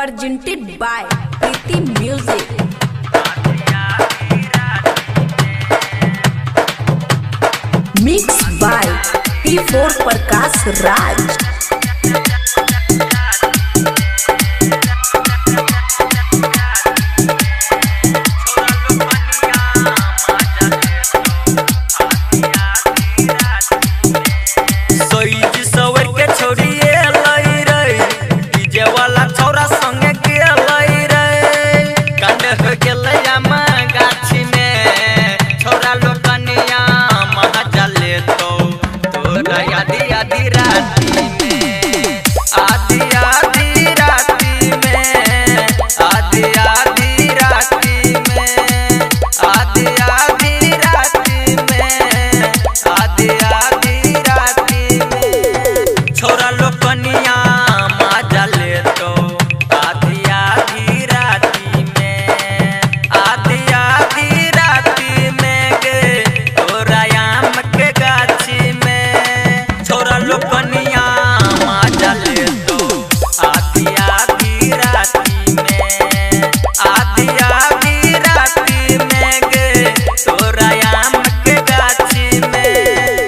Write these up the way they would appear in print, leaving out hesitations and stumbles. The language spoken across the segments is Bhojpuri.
presented by Priti Music. Mixed by P4 Prakash Raj.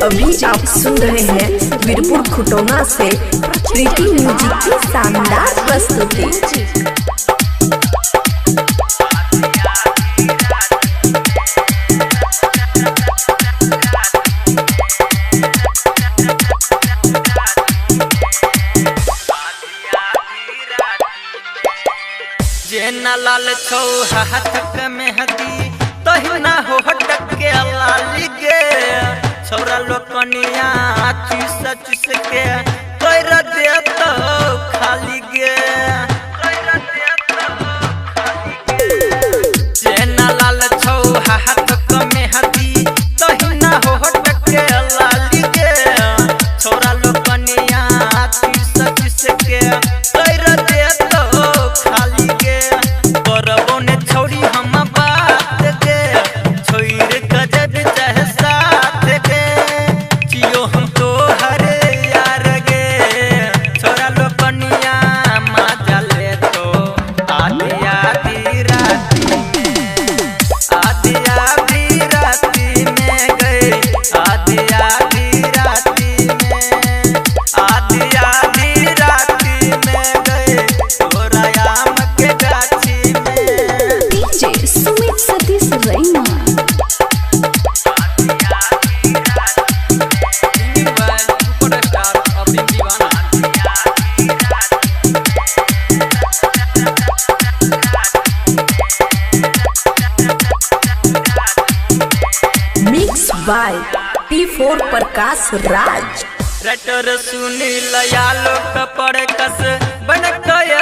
अभी आप सुन रहे हैं वीरपुर खुटोना से प्रीति म्यूजिक की शानदार प्रस्तुति। जेना लाल छौ हाथक में हती तहिना हो हटक के लाली गे छोरा लोकनिया चूस चूस के कर दे तो खाली गे जेना लाल छौ हाथक में हती तहिना हो हटक के लाली गे छोरा लोकनिया चूस चूस के कर दे तो खाली गे करबो ने छोड़ी हम बात के छोड़ गजब चाहे साथ के जियो हम तो हरे यार गे छोरा लोकनिया मजा ले तो आधी आधी राती में गए आधी आधी राती में गए तोरा आम के गाछी में DJ सुमित सतीश रैना। Mixed by P4 Prakash Raj. रटर सुनी लयालो कपड़ कस बन गया